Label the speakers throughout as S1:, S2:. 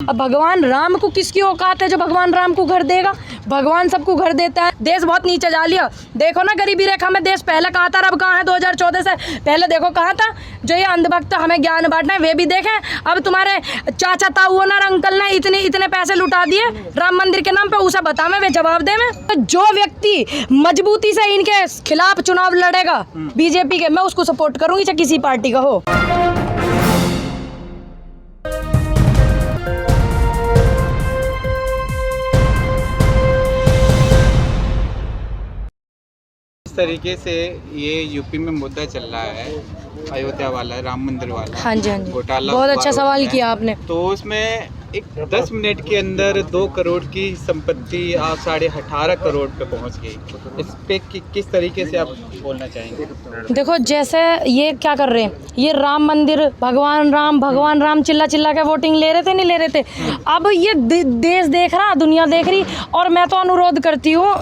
S1: अब भगवान राम को किसकी औकात है जो भगवान राम को घर देगा? भगवान सबको घर देता है। देश बहुत नीचे जा लिया। देखो ना गरीबी रेखा में देश पहले कहाँ था, अब कहाँ है? 2014 से पहले देखो कहाँ था। जो ये अंधभक्त हमें ज्ञान बांटना है वे भी देखें। अब तुम्हारे चाचा ताऊ ना अंकल ने इतने इतने पैसे लुटा दिए राम मंदिर के नाम पे, उसे बतावे वे जवाब देवे। तो जो व्यक्ति मजबूती से इनके खिलाफ चुनाव लड़ेगा बीजेपी के, मैं उसको सपोर्ट करूंगी चाहे किसी पार्टी का हो।
S2: तरीके से ये यूपी में मुद्दा चल रहा है, अयोध्या वाला, राम मंदिर वाला।
S1: हाँ जी, हाँ जी,
S2: घोटाला
S1: बहुत अच्छा सवाल किया आपने।
S2: तो उसमें एक 10 मिनट के अंदर 2 करोड़ की संपत्ति 18.5 करोड़ पे पहुंच गई। इस पे किस तरीके से आप बोलना चाहेंगे?
S1: देखो जैसे ये क्या कर रहे हैं, ये राम मंदिर भगवान राम चिल्ला चिल्ला के वोटिंग ले रहे थे, नहीं ले रहे थे। अब ये देश देख रहा, दुनिया देख रही। और मैं तो अनुरोध करती हूँ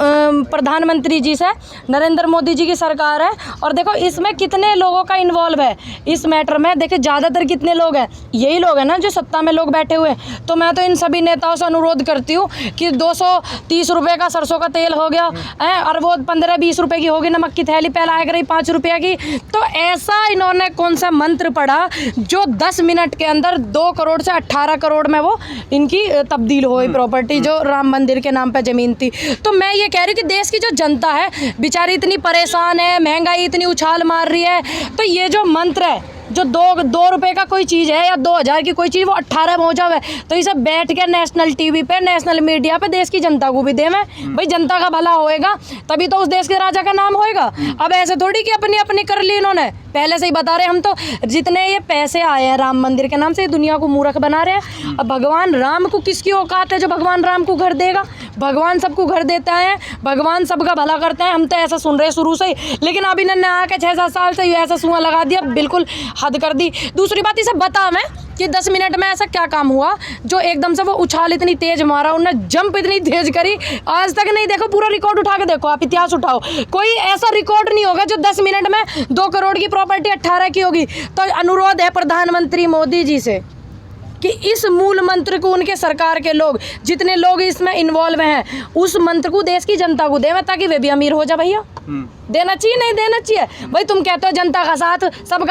S1: प्रधानमंत्री जी से, नरेंद्र मोदी जी की सरकार है, और देखो इसमें कितने लोगों का इन्वॉल्व है इस मैटर में। देखिए ज़्यादातर कितने लोग हैं, यही लोग हैं ना जो सत्ता में लोग बैठे हुए हैं। तो मैं तो इन सभी नेताओं से अनुरोध करती हूँ कि 230 रुपये का सरसों का तेल हो गया है, और वो 15-20 रुपये की होगी नमक की थैली, पहले आया करी 5 रुपये की। तो ऐसा इन्होंने कौन सा मंत्र पढ़ा जो 10 मिनट के अंदर 2 करोड़ से 18 करोड़ में वो इनकी तब्दील हो गई प्रॉपर्टी, जो राम मंदिर के नाम पर ज़मीन थी। तो मैं ये कह रही हूँ कि देश की जो जनता है बेचारी इतनी परेशान है, महंगाई इतनी उछाल मार रही है, तो ये जो मंत्र है जो 2 रुपये का कोई चीज़ है या 2000 की कोई चीज़ वो 18 पहुँचा हुआ है, तो इसे बैठ के नेशनल टीवी पे, नेशनल मीडिया पे देश की जनता को भी देवे। भाई जनता का भला होएगा तभी तो उस देश के राजा का नाम होएगा। अब ऐसे थोड़ी कि अपनी अपनी कर ली इन्होंने, पहले से ही बता रहे हम तो जितने ये पैसे आए हैं राम मंदिर के नाम से दुनिया को मूर्ख बना रहे हैं। अब भगवान राम को किसकी औकात है जो भगवान राम को घर देगा? भगवान सबको घर देता है, भगवान सबका भला करते हैं। हम तो ऐसा सुन रहे हैं शुरू से ही, लेकिन अभी इन्होंने आके 6-7 साल से ऐसा सुआ लगा दिया, बिल्कुल हद कर दी। दूसरी बात इसे बता मैं कि 10 मिनट में ऐसा क्या काम हुआ जो एकदम से वो उछाल इतनी तेज मारा, उन्होंने जंप इतनी तेज करी, आज तक नहीं। देखो पूरा रिकॉर्ड उठा के देखो, आप इतिहास उठाओ, कोई ऐसा रिकॉर्ड नहीं होगा जो 10 मिनट में 2 करोड़ की प्रॉपर्टी 18 की होगी। तो अनुरोध है प्रधानमंत्री मोदी जी से कि इस मूल मंत्र को उनके सरकार के लोग जितने लोग इसमें इन्वॉल्व हैं उस मंत्र को देश की जनता को देवे ताकि वे भी अमीर हो जाए। भैया देना चाहिए, नहीं देना चाहिए? भाई तुम कहते हो जनता का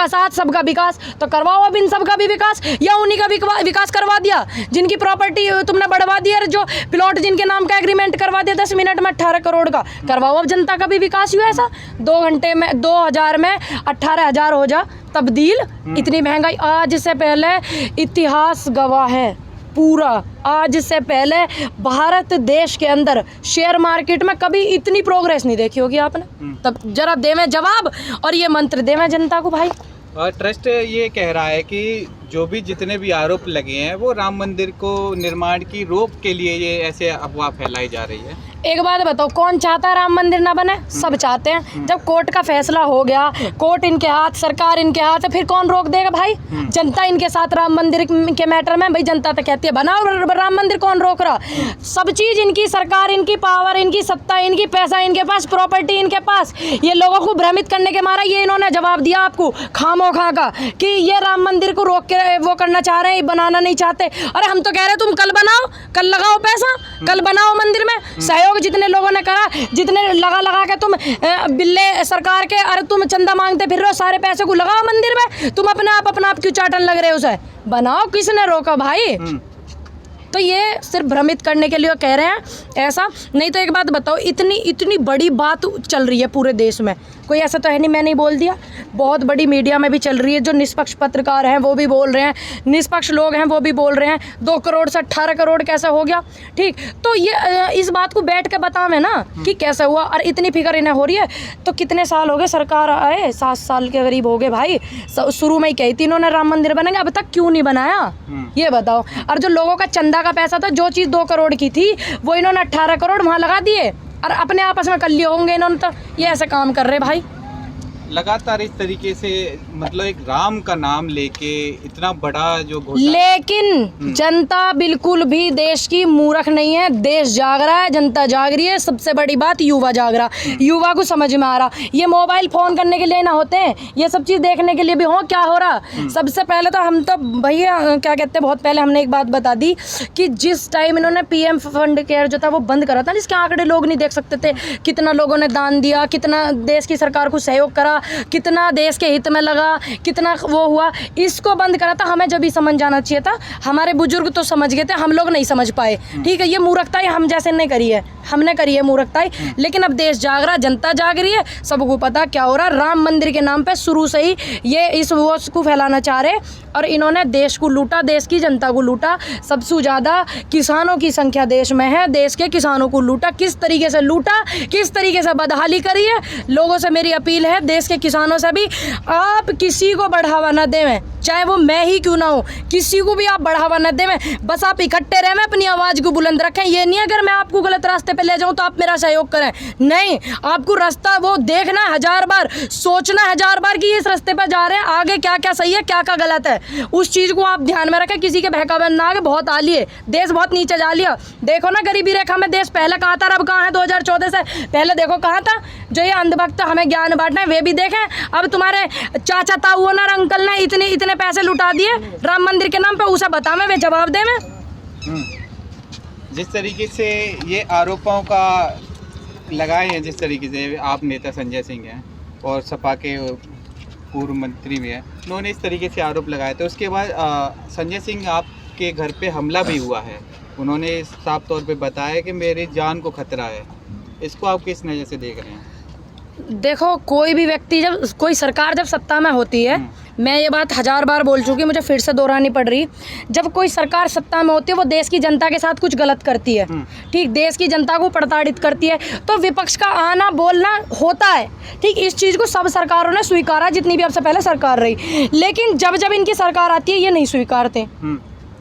S1: साथ सबका विकास, तो करवाओ अब इन सबका भी विकास, या उन्हीं का विकास करवा दिया जिनकी प्रॉपर्टी तुमने बढ़वा दी, और जो प्लॉट जिनके नाम का एग्रीमेंट करवा दिया 10 मिनट में 18 करोड़ का, करवाओ अब जनता का भी विकास हुआ। ऐसा 2 घंटे में 2000 में 18,000 हो जा तब्दील। इतनी महंगाई आज से पहले इतिहास गवाह है पूरा, आज से पहले भारत देश के अंदर शेयर मार्केट में कभी इतनी प्रोग्रेस नहीं देखी होगी आपने। तब जरा देवें जवाब और ये मंत्र देवें जनता को। भाई
S2: और ट्रस्ट ये कह रहा है कि जो भी जितने भी आरोप लगे हैं वो राम मंदिर को निर्माण की रोक के लिए ये ऐसे अफवाह फैलाई जा रही है।
S1: एक बात बताओ, कौन चाहता है राम मंदिर ना बने? सब चाहते हैं। जब कोर्ट का फैसला हो गया, कोर्ट इनके हाथ, सरकार इनके हाथ है, फिर कौन रोक देगा? भाई जनता इनके साथ राम मंदिर के मैटर में। भाई जनता तो कहती है बनाओ राम मंदिर, कौन रोक रहा? सब चीज़ इनकी, सरकार इनकी, पावर इनकी, सत्ता इनकी, पैसा इनके पास, प्रॉपर्टी इनके पास। ये लोगों को भ्रमित करने के मारा ये इन्होंने जवाब दिया आपको खामोखा का कि ये राम मंदिर को रोक के वो करना चाह रहे हैं, बनाना नहीं चाहते। अरे हम तो कह रहे हैं तुम कल बनाओ, कल लगाओ पैसा, कल बनाओ मंदिर में सहयोग। जितने लोगों ने करा, जितने लगा के तुम बिल्ले सरकार के, अरे तुम चंदा मांगते फिर रहे हो, सारे पैसे को लगाओ मंदिर में। तुम अपना आप क्यों चाटन लग रहे हो? उसे बनाओ, किसने रोका भाई? तो ये सिर्फ भ्रमित करने के लिए कह रहे हैं ऐसा। नहीं तो एक बात बताओ, इतनी बड़ी बात चल रही है पूरे देश में, कोई ऐसा तो है नहीं मैं नहीं बोल दिया, बहुत बड़ी मीडिया में भी चल रही है, जो निष्पक्ष पत्रकार हैं वो भी बोल रहे हैं, निष्पक्ष लोग हैं वो भी बोल रहे हैं 2 करोड़ से 18 करोड़ कैसे हो गया। ठीक, तो ये इस बात को बैठ के बतावे ना कि कैसे हुआ, और इतनी फिक्र इन्हें हो रही है। तो कितने साल हो गए सरकार आए? 7 साल के करीब हो गए भाई। शुरू में ही कही थी इन्होंने राम मंदिर बनेंगे, अब तक क्यों नहीं बनाया ये बताओ? और जो लोगों का चंदा का पैसा था, जो चीज़ 2 करोड़ की थी वो इन्होंने 18 करोड़ वहाँ लगा दिए, और अपने आपस में कर लिए होंगे इन्होंने। तो ये ऐसे काम कर रहे भाई।
S2: लगातार इस तरीके से मतलब एक राम का नाम लेके इतना बड़ा जो घोटाला।
S1: लेकिन जनता बिल्कुल भी देश की मूर्ख नहीं है। देश जाग रहा है, जनता जाग रही है। सबसे बड़ी बात, युवा जाग रहा, युवा को समझ में आ रहा। ये मोबाइल फ़ोन करने के लिए ना होते हैं, ये सब चीज़ देखने के लिए भी हो क्या हो रहा। सबसे पहले तो हम तो भैया क्या कहते हैं, बहुत पहले हमने एक बात बता दी कि जिस टाइम इन्होंने PM फंड केयर जो था वो बंद करा था, जिसके आंकड़े लोग नहीं देख सकते थे, कितना लोगों ने दान दिया, कितना देश की सरकार को सहयोग करा, कितना देश के हित में लगा, कितना वो हुआ, इसको बंद करा था। हमें जब भी समझ जाना चाहिए था। हमारे बुजुर्ग तो समझ गए थे, हम लोग नहीं समझ पाए। ठीक है, ये मूर्खताई हम जैसे नहीं करी है, हमने करी है मूर्खताई। लेकिन अब देश जाग रहा, जनता जाग रही है, सबको पता क्या हो रहा। राम मंदिर के नाम पे शुरू से ही ये इस वो को फैलाना चाह रहे और इन्होंने देश को लूटा, देश की जनता को लूटा। सबसे ज़्यादा किसानों की संख्या देश में है, देश के किसानों को लूटा। किस तरीके से लूटा, किस तरीके से बदहाली करी है। लोगों से मेरी अपील है, देश के किसानों से भी, आप किसी को बढ़ावा न देवें, चाहे वो मैं ही क्यों ना हो, किसी को भी आप बढ़ावा न देवें। बस आप इकट्ठे रहें, अपनी आवाज़ को बुलंद रखें। ये नहीं अगर मैं आपको गलत रास्ते पे ले जाऊं तो आप मेरा सहयोग करें, नहीं। आपको रास्ता वो देखना है, 1000 बार सोचना है, 1000 बार कि इस रास्ते पर जा रहे हैं, आगे क्या क्या सही है, क्या क्या गलत है, उस चीज़ को आप ध्यान में रखें। किसी के बहकावे में ना आगे। बहुत आली है, देश बहुत नीचे जा लिया। देखो ना गरीबी रेखा में देश पहले कहाँ था, अब कहाँ है। 2014 से पहले देखो कहाँ था। जो ये अंधभक्त हमें ज्ञान बांटना है वे भी देखें। अब तुम्हारे चाचा ताऊ ना अंकल ने इतने इतने पैसे लुटा दिए राम मंदिर के नाम पे, उसे बतावे, वे जवाब दे में।
S2: जिस तरीके से ये आरोपों का लगाए हैं, जिस तरीके से आप नेता संजय सिंह हैं और सपा के पूर्व मंत्री भी हैं, उन्होंने इस तरीके से आरोप लगाए थे। उसके बाद संजय सिंह आपके घर पे हमला भी हुआ है। उन्होंने साफ तौर पे बताया कि मेरी जान को खतरा है। इसको आप किस नज़र से देख रहे हैं?
S1: देखो, कोई भी व्यक्ति जब कोई सरकार जब सत्ता में होती है, मैं ये बात 1000 बार बोल चुकी, मुझे फिर से दोहरानी पड़ रही। जब कोई सरकार सत्ता में होती है, वो देश की जनता के साथ कुछ गलत करती है, ठीक, देश की जनता को प्रताड़ित करती है, तो विपक्ष का आना बोलना होता है। ठीक, इस चीज़ को सब सरकारों ने स्वीकारा, जितनी भी अब से पहले सरकार रही। लेकिन जब जब इनकी सरकार आती है, ये नहीं स्वीकारते।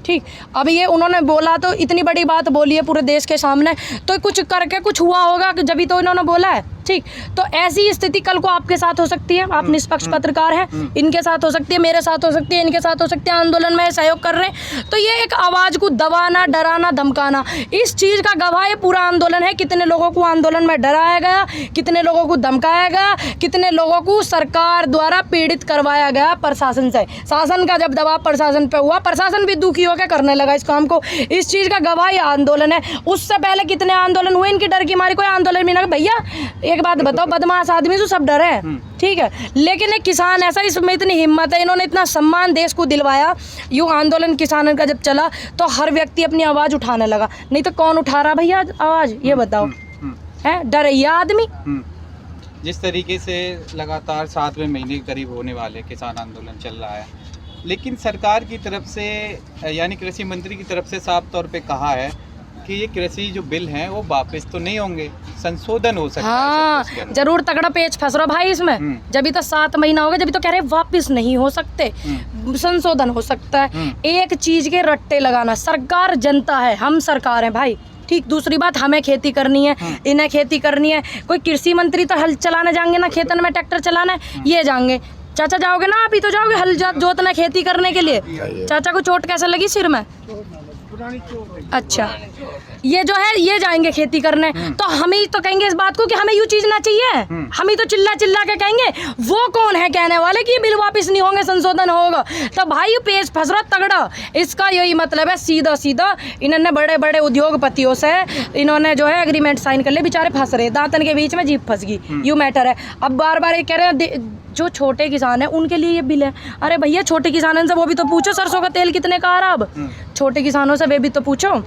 S1: ठीक, अब ये उन्होंने बोला तो इतनी बड़ी बात बोली है पूरे देश के सामने, तो कुछ करके कुछ हुआ होगा जब भी तो इन्होंने बोला है। ठीक, तो ऐसी स्थिति कल को आपके साथ हो सकती है। आप निष्पक्ष पत्रकार हैं, इनके साथ हो सकती है, मेरे साथ हो सकती है, इनके साथ हो सकती है। आंदोलन में सहयोग कर रहे हैं, तो ये एक आवाज़ को दबाना, डराना, धमकाना, इस चीज़ का गवाह ये पूरा आंदोलन है। कितने लोगों को आंदोलन में डराया गया, कितने लोगों को धमकाया गया, कितने लोगों को सरकार द्वारा पीड़ित करवाया गया प्रशासन से। शासन का जब दबाव प्रशासन पे हुआ, प्रशासन भी दुखी होकर करने लगा इस काम को। इस चीज़ का गवाह ये आंदोलन है। उससे पहले कितने आंदोलन हुए, इनकी डर की मारी कोई आंदोलन भी ना। भैया एक बात बताओ, बदमाश आदमी तो सब डर है, ठीक है, लेकिन एक किसान ऐसा, इसमें इतनी हिम्मत है, इन्होंने इतना सम्मान देश को दिलवाया। यूँ आंदोलन किसानों का जब चला तो हर व्यक्ति अपनी आवाज़ उठाने लगा, नहीं तो कौन उठा रहा भैया आवाज़, ये बताओ, है डरैया आदमी।
S2: जिस तरीके से लगातार 7वें महीने के करीब होने वाले किसान आंदोलन चल रहा है, लेकिन सरकार की तरफ से यानी कृषि मंत्री की तरफ से साफ तौर पे कहा है कि ये कृषि जो बिल हैं वो वापस तो नहीं होंगे, संशोधन हो सकता है।
S1: हाँ, जरूर तगड़ा पेच फंस रहा भाई इसमें। जब तो 7 महीना हो गया, जब तो कह रहे वापस नहीं हो सकते, संशोधन हो सकता है। एक चीज के रट्टे लगाना, सरकार जनता है, हम सरकार हैं भाई। ठीक, दूसरी बात, हमें खेती करनी है, इन्हें खेती करनी है। कोई कृषि मंत्री तो हल चलाने जाएंगे ना, खेतन में ट्रैक्टर चलाना, ये जाएंगे। चाचा जाओगे ना, आप ही तो जाओगे हल जोतना खेती करने के लिए। चाचा को चोट कैसे लगी सिर में? अच्छा, ये जो है ये जाएंगे खेती करने, तो हम ही तो कहेंगे इस बात को कि हमें यूँ चीज़ ना चाहिए। हम ही तो चिल्ला चिल्ला के कहेंगे, वो कौन है कहने वाले कि बिल वापस नहीं होंगे, संशोधन होगा। तो भाई पेज फंस रहा तगड़ा। इसका यही मतलब है, सीधा सीधा इन्होंने बड़े बड़े उद्योगपतियों से इन्होंने जो है एग्रीमेंट साइन कर ले, बेचारे फंस रहे, दांतन के बीच में जीभ फंस गई, यूँ मैटर है। अब बार बार ये कह रहे हैं जो छोटे किसान हैं उनके लिए ये बिल है। अरे भैया, छोटे किसानों से वो भी तो पूछो, सरसों का तेल कितने का आ रहा अब, छोटे किसानों से वे भी तो पूछो।
S3: आप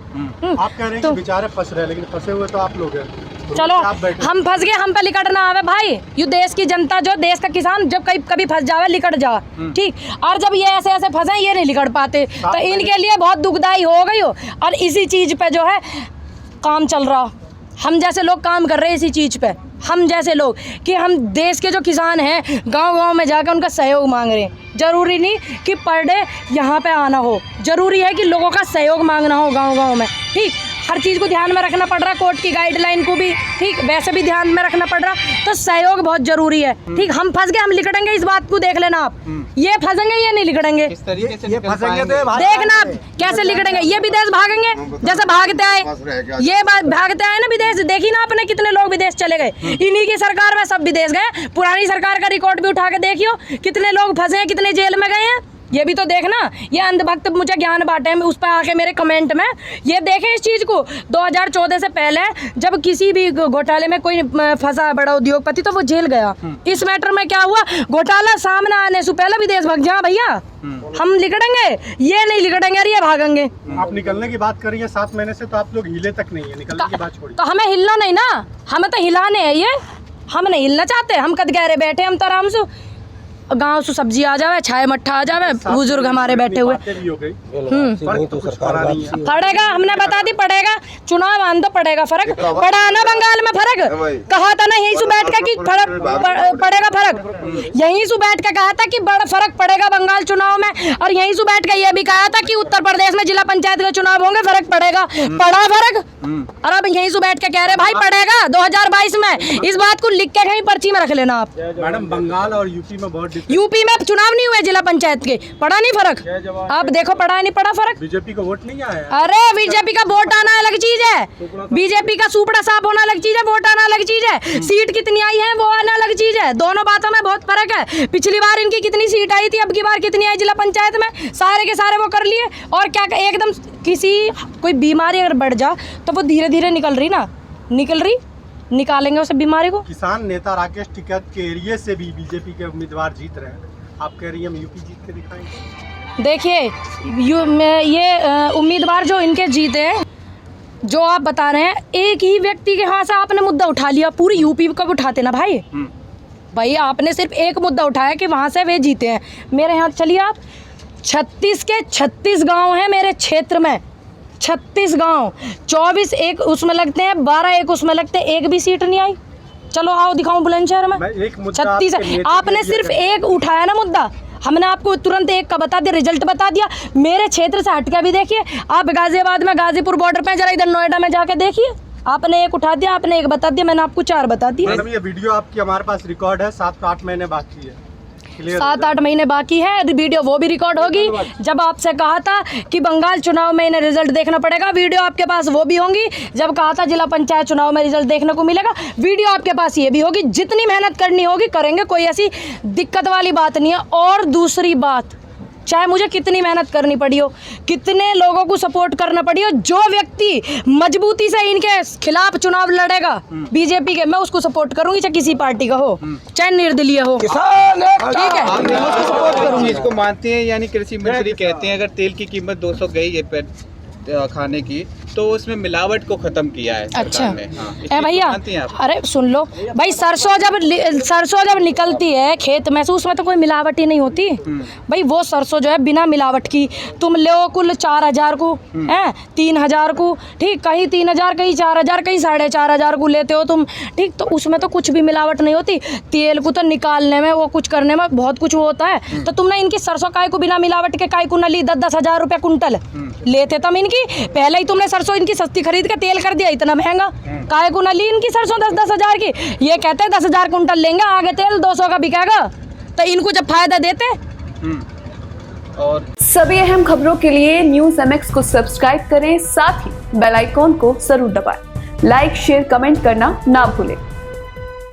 S3: कह रहे हैं कि बेचारे फंस रहे हैं, लेकिन फंसे हुए तो आप लोग हैं।
S1: चलो हम फंस गए, हम पे लिकट ना आवे भाई। ये देश की जनता, जो देश का किसान जब कभी फंस जावे, लिकट जा, ठीक। और जब ये ऐसे ऐसे फंसे, ये नहीं लिकट पाते, तो इनके लिए बहुत दुखदाई हो गई हो। और इसी चीज़ पे जो है काम चल रहा, हम जैसे लोग काम कर रहे हैं इसी चीज़ पे, हम जैसे लोग कि हम देश के जो किसान हैं गांव-गांव में जाकर उनका सहयोग मांग रहे हैं। ज़रूरी नहीं कि पर डे यहाँ पे आना हो, ज़रूरी है कि लोगों का सहयोग मांगना हो गांव-गांव में, ठीक। हर चीज़ को ध्यान में रखना पड़ रहा है, कोर्ट की गाइडलाइन को भी ठीक वैसे भी ध्यान में रखना पड़ रहा। तो सहयोग बहुत जरूरी है। ठीक, हम फंस गए, हम लिकड़ेंगे, इस बात को देख लेना आप। ये फंसेंगे, ये नहीं लिकड़ेंगे।
S2: इस तरीके से
S3: ये
S2: निकल
S3: फंसेंगे
S2: पाएंगे।
S3: तो
S1: देखना आप कैसे लिकड़ेंगे। ये विदेश भागेंगे जैसे भागते आए, ये भागते आए ना विदेश। देखी ना आपने कितने लोग विदेश चले गए, इन्हीं की सरकार में सब विदेश गए। पुरानी सरकार का रिकॉर्ड भी उठा के देखियो, कितने लोग फंसे हैं, कितने जेल में गए हैं। ये भी तो देखना। ये अंधभक्त मुझे ज्ञान बांटे हैं, उस पर आके मेरे कमेंट में ये देखें इस चीज़ को। 2014 से पहले जब किसी भी घोटाले में कोई फंसा बड़ा उद्योगपति तो वो जेल गया। इस मैटर में क्या हुआ, घोटाला सामने आने से पहले विदेश भाग जा भैया। हम लिकड़ेंगे, ये नहीं लिकड़ेंगे, अरे ये भागेंगे।
S3: आप निकलने की बात कर रही है 7 महीने से, तो आप लोग हिले तक नहीं है, निकलने की बात छोड़िए।
S1: तो हमें हिलना नहीं ना, हमें तो हिलाने है ये। हम नहीं हिलना चाहते, हम कद गहरे बैठे, हम तो आराम से गांव से सब्जी आ जावे, छाए मट्ठा आ जावे, बुजुर्ग हमारे बैठे हुए। पड़ेगा, हमने बता दी पड़ेगा, चुनाव आन तो पड़ेगा। फर्क पड़ा ना बंगाल में, फर्क कहा था ना यहीं से बैठ के कि पड़ेगा फर्क। यहीं से बैठ के कहा था कि बड़ा फर्क पड़ेगा बंगाल चुनाव में, और यहीं से बैठ के ये भी कहा था कि उत्तर प्रदेश में जिला पंचायत के चुनाव होंगे, फर्क पड़ेगा। पड़ा फर्क, और अब यहीं से बैठ के कह रहे भाई पड़ेगा 2022 में। इस बात को लिख के कहीं पर्ची में रख लेना आप।
S3: मैडम बंगाल और यूपी में बहुत
S1: यूपी में चुनाव नहीं हुए जिला पंचायत के, पड़ा नहीं फर्क। अब देखो पड़ा नहीं पड़ा फर्क।
S3: बीजेपी को वोट नहीं आया।
S1: अरे बीजेपी का वोट आना अलग चीज है, बीजेपी का सुपड़ा साफ होना अलग चीज है, वोट आना अलग चीज है। सीट कितनी आई है वो आना अलग चीज है। दोनों बातों में बहुत फर्क है। पिछली बार इनकी कितनी सीट आई थी, अब की बार कितनी आई जिला पंचायत में, सारे के सारे वो कर लिए। और क्या एकदम किसी कोई बीमारी अगर बढ़ जा तो वो धीरे धीरे निकल रही ना, निकालेंगे उस बीमारी को।
S3: किसान नेता राकेश टिकैत के एरिया से भी बीजेपी के उम्मीदवार जीत रहे हैं, आप कह रही हैं हम यूपी जीत के दिखाएंगे।
S1: देखिए ये उम्मीदवार जो इनके जीते हैं, जो आप बता रहे हैं, एक ही व्यक्ति के हाथ से आपने मुद्दा उठा लिया, पूरी यूपी कब उठाते ना भाई। भाई आपने सिर्फ एक मुद्दा उठाया कि वहाँ से वे जीते हैं। मेरे यहाँ चलिए आप, 36 के 36 गाँव हैं मेरे क्षेत्र में, 36 गांव, 24 एक उसमें लगते हैं, 12 एक उसमें लगते हैं, एक भी सीट नहीं आई। चलो आओ दिखाऊं बुलंदशहर में 36 है। आपने सिर्फ एक उठाया ना मुद्दा, हमने आपको तुरंत एक का बता दिया, रिजल्ट बता दिया। मेरे क्षेत्र से हटकर भी देखिए आप, गाजियाबाद में गाजीपुर बॉर्डर पे, जरा इधर नोएडा में जाके देखिए, आपने एक उठा दिया, आपने एक बता दिया, मैंने आपको 4 बता दिया।
S3: मैडम ये वीडियो आपकी हमारे पास रिकॉर्ड है, 7-8 महीने बाकी है,
S1: 7-8 महीने बाकी है, वीडियो वो भी रिकॉर्ड होगी। जब आपसे कहा था कि बंगाल चुनाव में इन्हें रिजल्ट देखना पड़ेगा, वीडियो आपके पास वो भी होंगी। जब कहा था जिला पंचायत चुनाव में रिजल्ट देखने को मिलेगा, वीडियो आपके पास ये भी होगी। जितनी मेहनत करनी होगी करेंगे, कोई ऐसी दिक्कत वाली बात नहीं है। और दूसरी बात, चाहे मुझे कितनी मेहनत करनी पड़ी हो, कितने लोगों को सपोर्ट करना पड़ी हो, जो व्यक्ति मजबूती से इनके खिलाफ चुनाव लड़ेगा बीजेपी के, मैं उसको सपोर्ट करूंगी, चाहे किसी पार्टी का हो, चाहे निर्दलीय हो, ठीक है।
S2: सपोर्ट करूंगी। इसको मानते हैं, यानी कृषि मंत्री कहते हैं अगर तेल की कीमत 200 गई है खाने की, तो उसमें मिलावट को खत्म किया है सरकार ने। हाँ,
S1: भैया अरे सुन लो भाई, सरसों जब निकलती है खेत में से, उसमें तो कोई मिलावट ही नहीं होती भाई। वो सरसों जो है बिना मिलावट की तुम लो, कुल 4000 को है, 3000 को, ठीक, कहीं 3000, कहीं 4000, कहीं 4500 को लेते हो तुम, ठीक। तो उसमें तो कुछ भी मिलावट नहीं होती। तेल को तो निकालने में, वो कुछ करने में बहुत कुछ वो होता है। तो तुमने इनकी सरसों काय को बिना मिलावट के काय को न ली, 10-10 हज़ार रुपये कुंटल लेते तम इनकी। पहले ही तुमने सरसों इनकी सस्ती खरीद के तेल कर दिया इतना महंगा, काय को न ली इनकी सरसों 10-10 हज़ार की। ये कहते हैं 10,000 कुंटल लेंगे, आगे तेल 200 का बिकेगा, तो इनको जब फायदा देते।
S4: और सभी अहम खबरों के लिए न्यूज़ MX को सब्सक्राइब करें, साथ ही बेल आइकॉन को जरूर दबाएं। लाइक, शेयर, कमेंट करना ना भूलें।